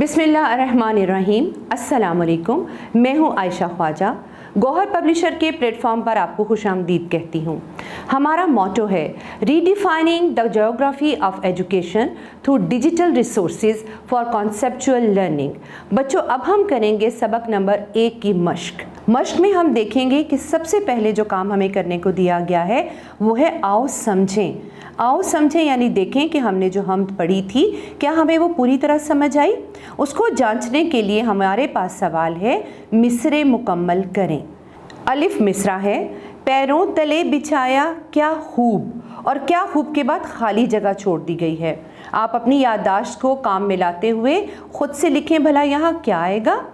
बिस्मिल्लाहिर्रहमानिर्रहीम। अस्सलाम वालेकुम। मैं हूँ आयशा ख्वाजा। गौहर पब्लिशर के प्लेटफॉर्म पर आपको खुशामदीद कहती हूँ। हमारा मोटो है redefining the geography of education through digital resources for conceptual learning. बच्चों, अब हम करेंगे सबक नंबर 1 की मश्क। मश्क में हम देखेंगे कि सबसे पहले जो काम हमें करने को दिया गया है वो है आओ समझें। आओ समझें यानी देखें कि हमने जो हमद पढ़ी थी क्या हमें वो पूरी तरह समझ आई। उसको जांचने के लिए हमारे पास सवाल है मिसरे मुकम्मल करें। अलिफ मिसरा है, पैरों तले बिछाया क्या खूब, और क्या खूब के बाद खाली जगह छोड़ दी गई है। आप अपनी याददाश्त को काम में लाते हुए खुद से लिखें भला यहाँ क्या आएगा।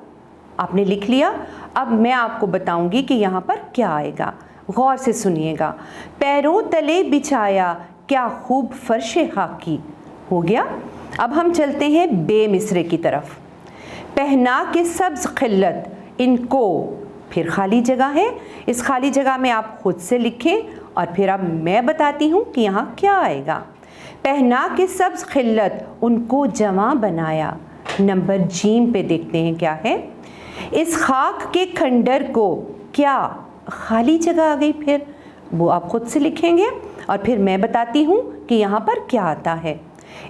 आपने लिख लिया। अब मैं आपको बताऊंगी कि यहाँ पर क्या आएगा, गौर से सुनिएगा। पैरों तले बिछाया क्या खूब फर्शे खाकी, हो गया। अब हम चलते हैं बे मिसरे की तरफ। पहना के सब्ज खिल्लत इनको, फिर खाली जगह है, इस खाली जगह में आप खुद से लिखें और फिर अब मैं बताती हूँ कि यहाँ क्या आएगा। पहना के सब्ज खिल्लत उनको जमा बनाया। नंबर जीम पे देखते हैं क्या है। इस खाक के खंडर को क्या, खाली जगह आ गई, फिर वो आप खुद से लिखेंगे और फिर मैं बताती हूँ कि यहाँ पर क्या आता है।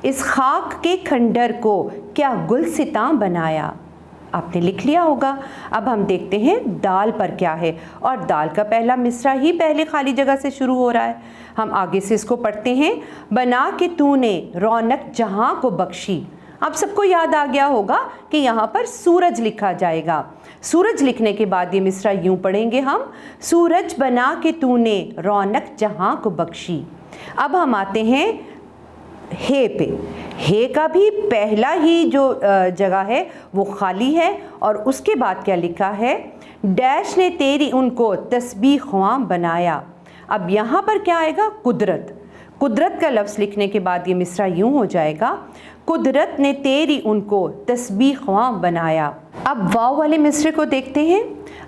इस खाक के खंडर को क्या गुलसितां बनाया, आपने लिख लिया होगा। अब हम देखते हैं दाल पर क्या है, और दाल का पहला मिसरा ही पहले खाली जगह से शुरू हो रहा है। हम आगे से इसको पढ़ते हैं। बना के तूने रौनक जहाँ को बख्शी। आप सबको याद आ गया होगा कि यहाँ पर सूरज लिखा जाएगा। सूरज लिखने के बाद ये मिसरा यूं पढ़ेंगे हम, सूरज बना के तूने रौनक जहाँ को बख्शी। अब हम आते हैं हे पे। हे का भी पहला ही जो जगह है वो खाली है, और उसके बाद क्या लिखा है, डैश ने तेरी उनको तस्बीह ख्वां बनाया। अब यहाँ पर क्या आएगा, कुदरत। कुदरत का लफ्ज़ लिखने के बाद ये मिसरा यूं हो जाएगा, कुदरत ने तेरी उनको तस्बीह ख्वां बनाया। अब वाव वाले मिसरे को देखते हैं।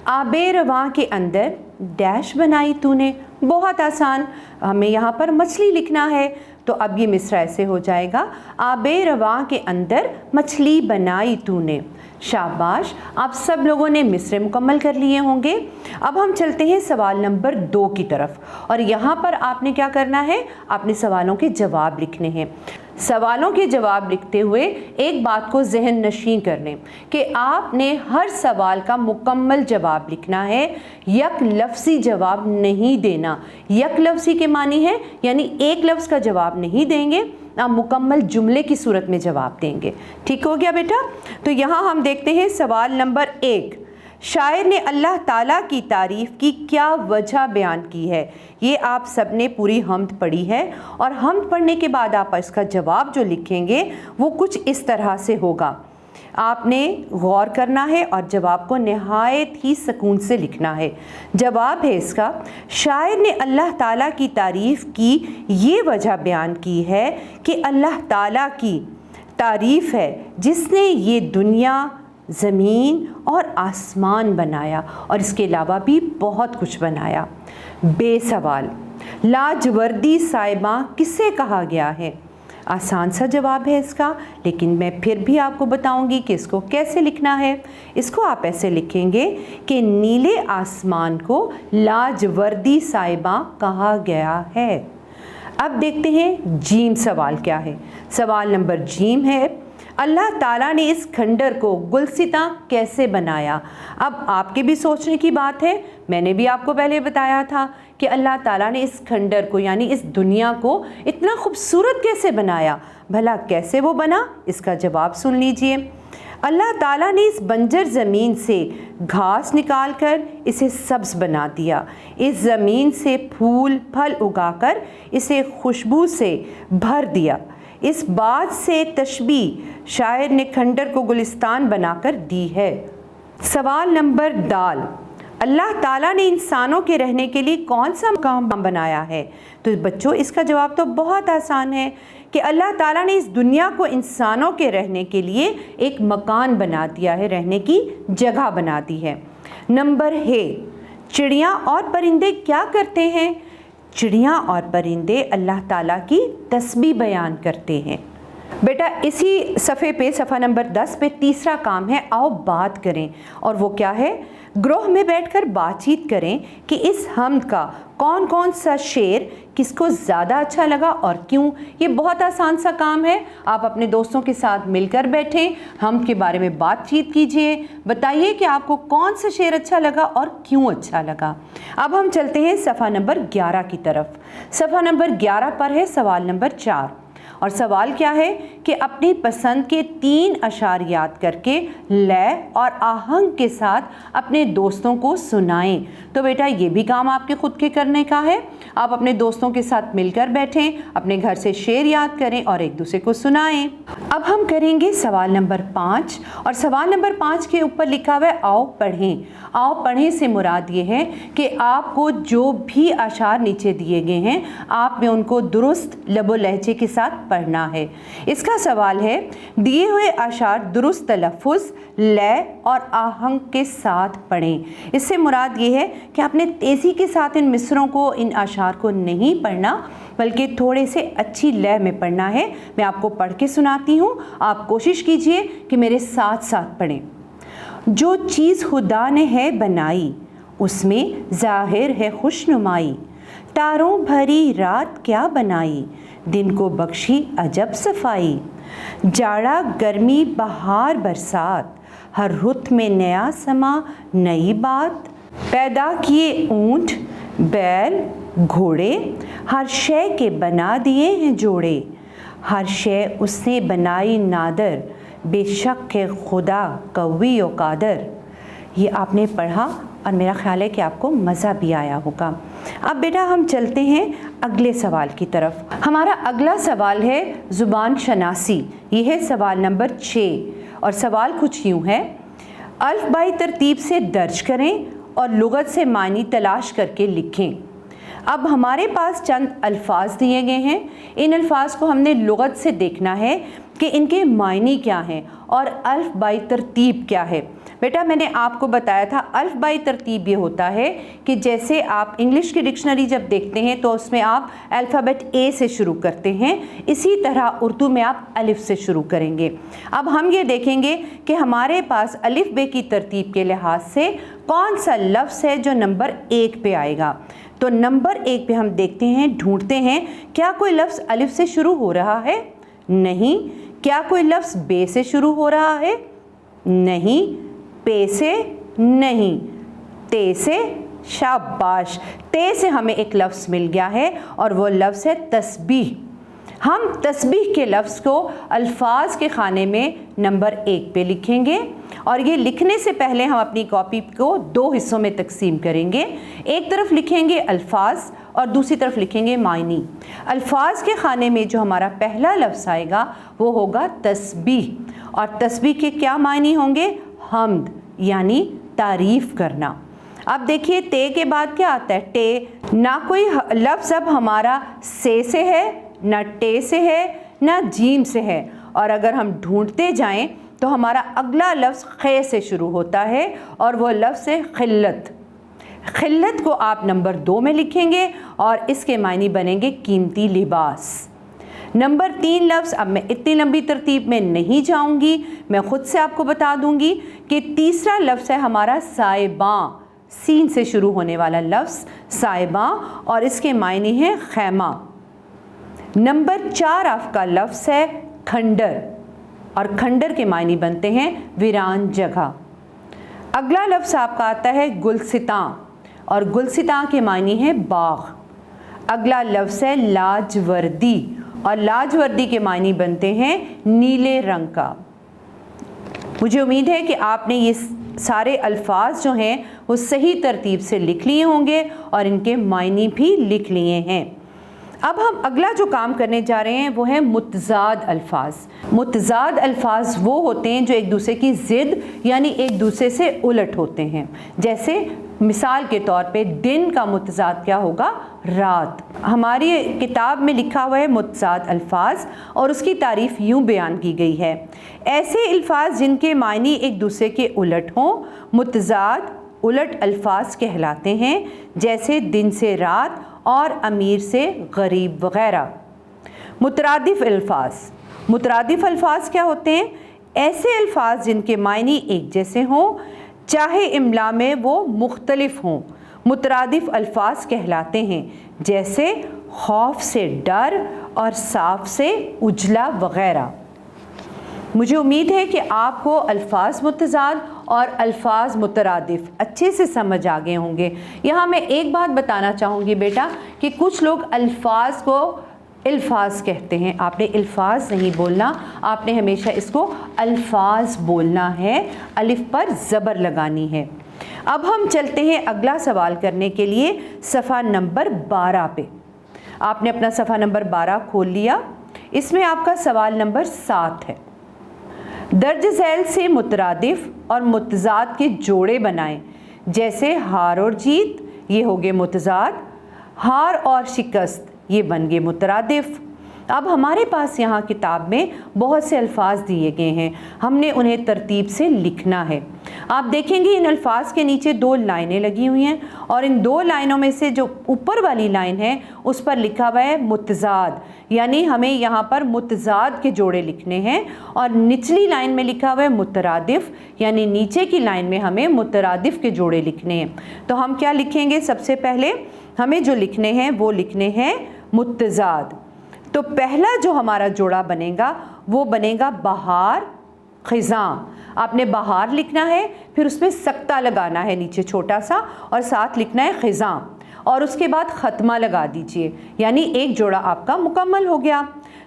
आबे रवां के अंदर डैश बनाई तूने, बहुत आसान, हमें यहाँ पर मछली लिखना है, तो अब ये मिसरा ऐसे हो जाएगा, आबे रवां के अंदर मछली बनाई तूने। शाबाश, आप सब लोगों ने मिसरे मुकम्मल कर लिए होंगे। अब हम चलते हैं सवाल नंबर 2 की तरफ, और यहाँ पर आपने क्या करना है, आपने सवालों के जवाब लिखने हैं। सवालों के जवाब लिखते हुए एक बात को जहन नशीं कर लें कि आपने हर सवाल का मुकम्मल जवाब लिखना है, यक लफ्ज़ी जवाब नहीं देना। यक लफ्ज़ी के मानी है यानी एक लफ्ज़ का जवाब नहीं देंगे, आप मुकम्मल जुमले की सूरत में जवाब देंगे। ठीक हो गया बेटा। तो यहाँ हम देखते हैं सवाल नंबर 1। शायर ने अल्लाह ताला की तारीफ़ की क्या वजह बयान की है। ये आप सब ने पूरी हमद पढ़ी है, और हमद पढ़ने के बाद आप इसका जवाब जो लिखेंगे वो कुछ इस तरह से होगा। आपने गौर करना है और जवाब को नहायत ही सुकून से लिखना है। जवाब है इसका, शायर ने अल्लाह ताला की तारीफ़ की ये वजह बयान की है कि अल्लाह ताला की तारीफ़ है जिसने ये दुनिया, ज़मीन और आसमान बनाया, और इसके अलावा भी बहुत कुछ बनाया। बेसवाल, लाजवर्दी साहिबा किसे कहा गया है। आसान सा जवाब है इसका, लेकिन मैं फिर भी आपको बताऊंगी कि इसको कैसे लिखना है। इसको आप ऐसे लिखेंगे कि नीले आसमान को लाजवर्दी साहिबा कहा गया है। अब देखते हैं जीम सवाल क्या है। सवाल नंबर जीम है, अल्लाह ताला ने इस खंडर को गुलसितां कैसे बनाया। अब आपके भी सोचने की बात है, मैंने भी आपको पहले बताया था कि अल्लाह ताला ने इस खंडर को यानी इस दुनिया को इतना खूबसूरत कैसे बनाया। भला कैसे वो बना, इसका जवाब सुन लीजिए। अल्लाह ताला ने इस बंजर ज़मीन से घास निकाल कर इसे सब्ज़ बना दिया। इस ज़मीन से फूल फल उगाकर इसे खुशबू से भर दिया। इस बात से तशबीह शायर ने खंडर को गुलिस्तान बनाकर दी है। सवाल नंबर दाल, अल्लाह ताला ने इंसानों के रहने के लिए कौन सा मकाम बनाया है। तो बच्चों, इसका जवाब तो बहुत आसान है कि अल्लाह ताला ने इस दुनिया को इंसानों के रहने के लिए एक मकान बना दिया है, रहने की जगह बना दी है। नंबर है, चिड़िया और परिंदे क्या करते हैं। चिड़िया और परिंदे अल्लाह ताला की तस्बीह बयान करते हैं। बेटा इसी सफ़े पे सफ़ा नंबर 10 पे तीसरा काम है आओ बात करें, और वो क्या है, ग्रोह में बैठकर बातचीत करें कि इस हम्द का कौन कौन सा शेर किसको ज़्यादा अच्छा लगा और क्यों। ये बहुत आसान सा काम है, आप अपने दोस्तों के साथ मिलकर बैठें, हम्द के बारे में बातचीत कीजिए, बताइए कि आपको कौन सा शेर अच्छा लगा और क्यों अच्छा लगा। अब हम चलते हैं सफ़ा नंबर 11 की तरफ। सफ़ा नंबर 11 पर है सवाल नंबर 4, और सवाल क्या है कि अपनी पसंद के 3 अशार याद करके लय और आहंग के साथ अपने दोस्तों को सुनाएं। तो बेटा ये भी काम आपके खुद के करने का है, आप अपने दोस्तों के साथ मिलकर बैठें, अपने घर से शेर याद करें और एक दूसरे को सुनाएं। अब हम करेंगे सवाल नंबर 5, और सवाल नंबर 5 के ऊपर लिखा हुआ है आओ पढ़ें। आओ पढ़ें से मुराद ये है कि आपको जो भी अशार नीचे दिए गए हैं आपने उनको दुरुस्त लबो लहजे के साथ पढ़ना है। इसका सवाल है दिए हुए अशार दुरुस्त तलफ़ुज़, लय और आहंग के साथ पढ़ें। इससे मुराद ये है कि आपने तेज़ी के साथ इन मिसरों को, इन अशार को नहीं पढ़ना, बल्कि थोड़े से अच्छी लय में पढ़ना है। मैं आपको पढ़ के सुनाती हूँ, आप कोशिश कीजिए कि मेरे साथ साथ पढ़ें। जो चीज़ खुदा ने है बनाई उसमें ज़ाहिर है खुशनुमाई, तारों भरी रात क्या बनाई, दिन को बख्शी अजब सफाई, जाड़ा गर्मी बहार बरसात, हर रुत में नया समा नई बात, पैदा किए ऊंट बैल घोड़े, हर शय के बना दिए हैं जोड़े, हर शय उसने बनाई नादर, बेशक है खुदा कवी और कादर। ये आपने पढ़ा और मेरा ख्याल है कि आपको मज़ा भी आया होगा। अब बेटा हम चलते हैं अगले सवाल की तरफ। हमारा अगला सवाल है ज़ुबान शनासी, ये है सवाल नंबर 6, और सवाल कुछ यूँ है, अल्फ़ बाई तरतीब से दर्ज करें और लुग़त से मानी तलाश करके लिखें। अब हमारे पास चंद अल्फाज दिए गए हैं, इन अल्फाज को हमने लुग़त से देखना है कि इनके मायने क्या हैं और अल्फ़ बाई तरतीब क्या है। बेटा मैंने आपको बताया था अल्फ़ बाई तरतीब ये होता है कि जैसे आप इंग्लिश की डिक्शनरी जब देखते हैं तो उसमें आप अल्फ़ाबेट ए से शुरू करते हैं, इसी तरह उर्दू में आप अलिफ़ से शुरू करेंगे। अब हम ये देखेंगे कि हमारे पास अलिफ़ बे की तरतीब के लिहाज से कौन सा लफ्ज़ है जो नंबर 1 पे आएगा। तो नंबर 1 पे हम देखते हैं, ढूंढते हैं, क्या कोई लफ्ज़ अलिफ़ से शुरू हो रहा है? नहीं। क्या कोई लफ्ज़ बे से शुरू हो रहा है? नहीं। पे से? नहीं। ते से? शाबाश, ते से हमें एक लफ्ज़ मिल गया है और वो लफ्ज़ है तस्बीह। हम तस्बीह के लफ्ज़ को अल्फाज के खाने में नंबर 1 पे लिखेंगे, और ये लिखने से पहले हम अपनी कॉपी को 2 हिस्सों में तकसीम करेंगे। एक तरफ लिखेंगे अल्फाज और दूसरी तरफ लिखेंगे मायनी। अल्फाज के खाने में जो हमारा पहला लफ्ज़ आएगा वो होगा तस्बीह, और तस्बीह के क्या मायने होंगे? हम्द, यानी तारीफ़ करना। अब देखिए ते के बाद क्या आता है? टे। ना कोई लफ्ज़ अब हमारा से है, ना टे से है, ना जीम से है, और अगर हम ढूंढते जाएं तो हमारा अगला लफ्ज़ खे से शुरू होता है और वो लफ्ज़ है खिल्लत। खिल्लत को आप नंबर 2 में लिखेंगे और इसके मायने बनेंगे कीमती लिबास। नंबर 3 लफ्ज़, अब मैं इतनी लंबी तरतीब में नहीं जाऊंगी, मैं ख़ुद से आपको बता दूंगी कि तीसरा लफ्ज़ है हमारा साइबां, सीन से शुरू होने वाला लफ्ज़ साइबां, और इसके मायने हैं खैमा। नंबर 4 आपका लफ्ज़ है खंडर, और खंडर के मायने बनते हैं वीरान जगह। अगला लफ्ज़ आपका आता है गुलसितां, और गुलसितां के मायने हैं बाग। अगला लफ्ज़ है लाजवर्दी, और लाजवर्दी के मायने बनते हैं नीले रंग का। मुझे उम्मीद है कि आपने ये सारे अल्फाज जो हैं वो सही तरतीब से लिख लिए होंगे और इनके मायने भी लिख लिए हैं। अब हम अगला जो काम करने जा रहे हैं वो है मुतज़ाद अल्फाज। मुतज़ाद अल्फाज वो होते हैं जो एक दूसरे की ज़िद यानी एक दूसरे से उलट होते हैं। जैसे मिसाल के तौर पे दिन का मुतज़ाद क्या होगा? रात। हमारी किताब में लिखा हुआ है मुतज़ाद अल्फाज, और उसकी तारीफ़ यूँ बयान की गई है, ऐसे अल्फाज जिनके मायने एक दूसरे के उलट हों मुतज़ाद उलट अल्फाज कहलाते हैं, जैसे दिन से रात और अमीर से गरीब वगैरह। मुतरादिफ अल्फाज, مترادف الفاظ کیا ہوتے ہیں؟ ایسے الفاظ جن کے معنی ایک جیسے ہوں چاہے املا میں وہ مختلف ہوں، مترادف الفاظ کہلاتے ہیں، جیسے خوف سے ڈر اور صاف سے اجلا وغیرہ۔ مجھے امید ہے کہ آپ کو الفاظ متضاد اور الفاظ مترادف اچھے سے سمجھ آ گئے ہوں گے۔ یہاں میں ایک بات بتانا چاہوں گی بیٹا کہ کچھ لوگ الفاظ کو الفاظ کہتے ہیں، آپ نے الفاظ نہیں بولنا، آپ نے ہمیشہ اس کو الفاظ بولنا ہے، الف پر زبر لگانی ہے۔ اب ہم چلتے ہیں اگلا سوال کرنے کے لیے صفحہ نمبر 12 پہ۔ آپ نے اپنا صفحہ نمبر 12 کھول لیا، اس میں آپ کا سوال نمبر 7 ہے۔ درج ذیل سے مترادف اور متضاد کے جوڑے بنائیں، جیسے ہار اور جیت، یہ ہو گئے متضاد، ہار اور شکست، یہ بن گئے مترادف۔ اب ہمارے پاس یہاں کتاب میں بہت سے الفاظ دیے گئے ہیں، ہم نے انہیں ترتیب سے لکھنا ہے۔ آپ دیکھیں گے ان الفاظ کے نیچے 2 لائنیں لگی ہوئی ہیں، اور ان 2 لائنوں میں سے جو اوپر والی لائن ہے اس پر لکھا ہوا ہے متضاد، یعنی ہمیں یہاں پر متضاد کے جوڑے لکھنے ہیں، اور نچلی لائن میں لکھا ہوا ہے مترادف، یعنی نیچے کی لائن میں ہمیں مترادف کے جوڑے لکھنے ہیں۔ تو ہم کیا لکھیں گے؟ سب سے پہلے ہمیں جو لکھنے ہیں وہ لکھنے ہیں متضاد۔ تو پہلا جو ہمارا جوڑا بنے گا وہ بنے گا بہار خزاں۔ آپ نے بہار لکھنا ہے، پھر اس میں سکتہ لگانا ہے نیچے چھوٹا سا، اور ساتھ لکھنا ہے خزاں، اور اس کے بعد ختمہ لگا دیجئے، یعنی ایک جوڑا آپ کا مکمل ہو گیا۔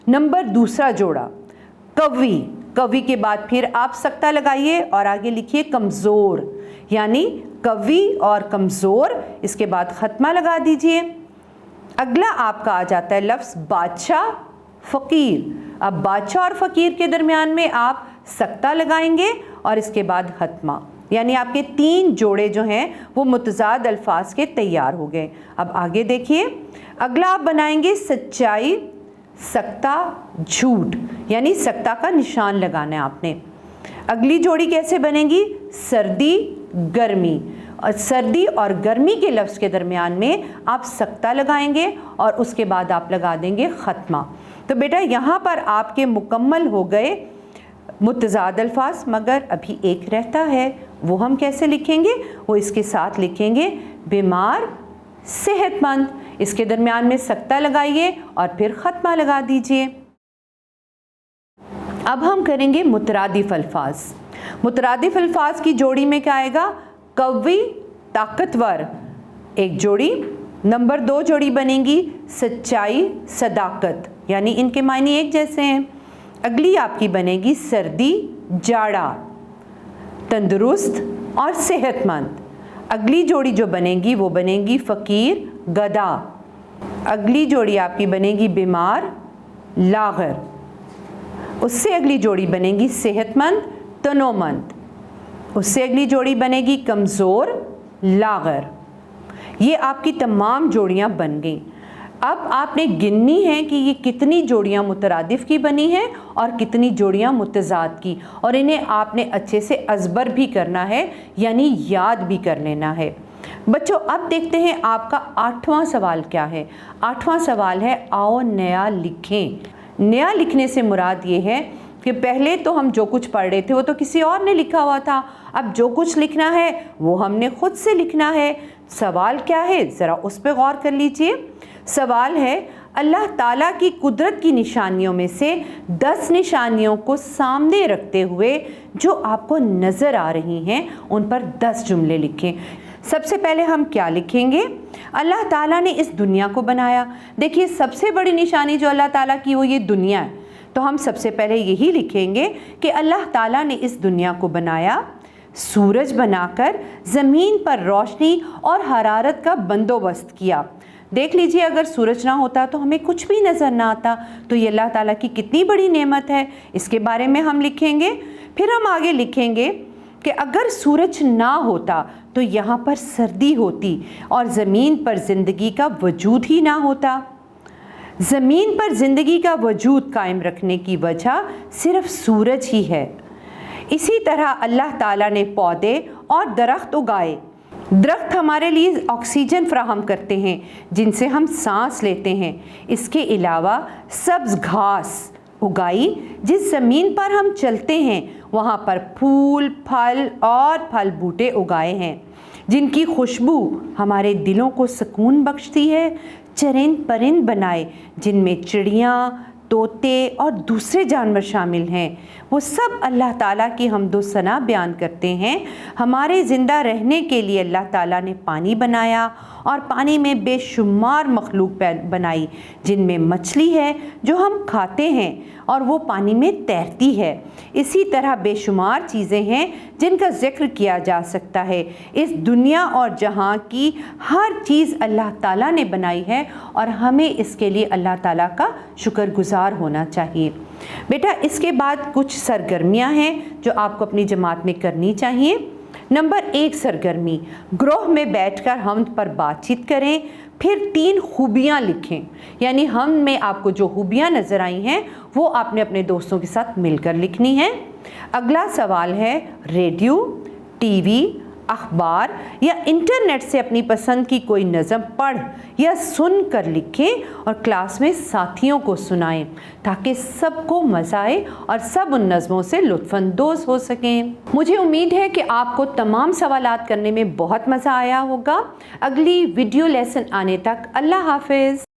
نمبر دوسرا جوڑا قوی، قوی کے بعد پھر آپ سکتہ لگائیے اور آگے لکھیے کمزور، یعنی قوی اور کمزور، اس کے بعد ختمہ لگا دیجئے۔ اگلا آپ کا آ جاتا ہے لفظ بادشاہ فقیر۔ اب بادشاہ اور فقیر کے درمیان میں آپ سکتہ لگائیں گے اور اس کے بعد ختمہ، یعنی آپ کے 3 جوڑے جو ہیں وہ متضاد الفاظ کے تیار ہو گئے۔ اب آگے دیکھیے، اگلا آپ بنائیں گے سچائی، سکتہ، جھوٹ، یعنی سکتہ کا نشان لگانا ہے آپ نے۔ اگلی جوڑی کیسے بنے گی؟ سردی، گرمی، اور سردی اور گرمی کے لفظ کے درمیان میں آپ سکتہ لگائیں گے اور اس کے بعد آپ لگا دیں گے ختمہ۔ تو بیٹا یہاں پر آپ کے مکمل ہو گئے متضاد الفاظ، مگر ابھی ایک رہتا ہے، وہ ہم کیسے لکھیں گے؟ وہ اس کے ساتھ لکھیں گے بیمار، صحت مند، اس کے درمیان میں سکتہ لگائیے اور پھر ختمہ لگا دیجئے۔ اب ہم کریں گے مترادف الفاظ۔ مترادف الفاظ کی جوڑی میں کیا آئے گا؟ قوی، طاقتور، ایک جوڑی۔ نمبر 2 جوڑی بنے گی سچائی، صداقت، یعنی ان کے معنی ایک جیسے ہیں۔ اگلی آپ کی بنے گی سردی، جاڑا، تندرست اور صحت مند۔ اگلی جوڑی جو بنے گی وہ بنے گی فقیر، گدھا۔ اگلی جوڑی آپ کی بنے گی بیمار، لاغر۔ اس سے اگلی جوڑی بنے گی صحت مند، تنو مند۔ اس سے اگلی جوڑی بنے گی کمزور، لاغر۔ یہ آپ کی تمام جوڑیاں بن گئیں۔ اب آپ نے گننی ہے کہ یہ کتنی جوڑیاں مترادف کی بنی ہیں اور کتنی جوڑیاں متضاد کی، اور انہیں آپ نے اچھے سے ازبر بھی کرنا ہے، یعنی یاد بھی کر لینا ہے۔ بچوں اب دیکھتے ہیں آپ کا 8واں سوال کیا ہے۔ 8واں سوال ہے آؤ نیا لکھیں۔ نیا لکھنے سے مراد یہ ہے کہ پہلے تو ہم جو کچھ پڑھ رہے تھے وہ تو کسی اور نے لکھا ہوا تھا، اب جو کچھ لکھنا ہے وہ ہم نے خود سے لکھنا ہے۔ سوال کیا ہے ذرا اس پہ غور کر لیجئے۔ سوال ہے اللہ تعالیٰ کی قدرت کی نشانیوں میں سے 10 نشانیوں کو سامنے رکھتے ہوئے جو آپ کو نظر آ رہی ہیں ان پر 10 جملے لکھیں۔ سب سے پہلے ہم کیا لکھیں گے؟ اللہ تعالیٰ نے اس دنیا کو بنایا۔ دیکھیے سب سے بڑی نشانی جو اللہ تعالیٰ کی وہ یہ دنیا ہے، تو ہم سب سے پہلے یہی لکھیں گے کہ اللہ تعالیٰ نے اس دنیا کو بنایا، سورج بنا کر زمین پر روشنی اور حرارت کا بندوبست کیا۔ دیکھ لیجئے اگر سورج نہ ہوتا تو ہمیں کچھ بھی نظر نہ آتا، تو یہ اللہ تعالیٰ کی کتنی بڑی نعمت ہے، اس کے بارے میں ہم لکھیں گے۔ پھر ہم آگے لکھیں گے کہ اگر سورج نہ ہوتا تو یہاں پر سردی ہوتی اور زمین پر زندگی کا وجود ہی نہ ہوتا۔ زمین پر زندگی کا وجود قائم رکھنے کی وجہ صرف سورج ہی ہے۔ اسی طرح اللہ تعالیٰ نے پودے اور درخت اگائے۔ درخت ہمارے لیے آکسیجن فراہم کرتے ہیں جن سے ہم سانس لیتے ہیں۔ اس کے علاوہ سبز گھاس، उगाई। जिस ज़मीन पर हम चलते हैं वहाँ पर फूल, फल और फल बूटे उगाए हैं जिनकी खुशबू हमारे दिलों को सुकून बख्शती है। चरिंद परिंद बनाए जिनमें चिड़ियाँ, तोते और दूसरे जानवर शामिल हैं, वो सब अल्लाह ताला की हम्दो सना बयान करते हैं। हमारे ज़िंदा रहने के लिए अल्लाह ताला ने पानी बनाया और पानी में बेशुमार मखलूक बनाई जिनमें मछली है जो हम खाते हैं और वो पानी में तैरती है। इसी तरह बेशुमार चीज़ें हैं जिनका ज़िक्र किया जा सकता है। इस दुनिया और जहाँ की हर चीज़ अल्लाह ताला ने बनाई है और हमें इसके लिए अल्लाह ताला का शुक्रगुजार होना चाहिए। बेटा, इसके बाद कुछ सरगर्मियाँ हैं जो आपको अपनी जमात में करनी चाहिए। नंबर 1 सरगर्मी, ग्रोह में बैठकर हम पर बातचीत करें, फिर 3 खूबियाँ लिखें। यानी हम में आपको जो खूबियाँ नज़र आई हैं वो आपने अपने दोस्तों के साथ मिलकर लिखनी है। अगला सवाल है, रेडियो, टीवी, अखबार या इंटरनेट से अपनी पसंद की कोई नज़म पढ़ या सुन कर लिखें और क्लास में साथियों को सुनाएं ताकि सबको मज़ा आए और सब उन नज़मों से लुत्फ़अंदोज़ हो सकें। मुझे उम्मीद है कि आपको तमाम सवालात करने में बहुत मज़ा आया होगा। अगली वीडियो लेसन आने तक अल्लाह हाफ़िज़।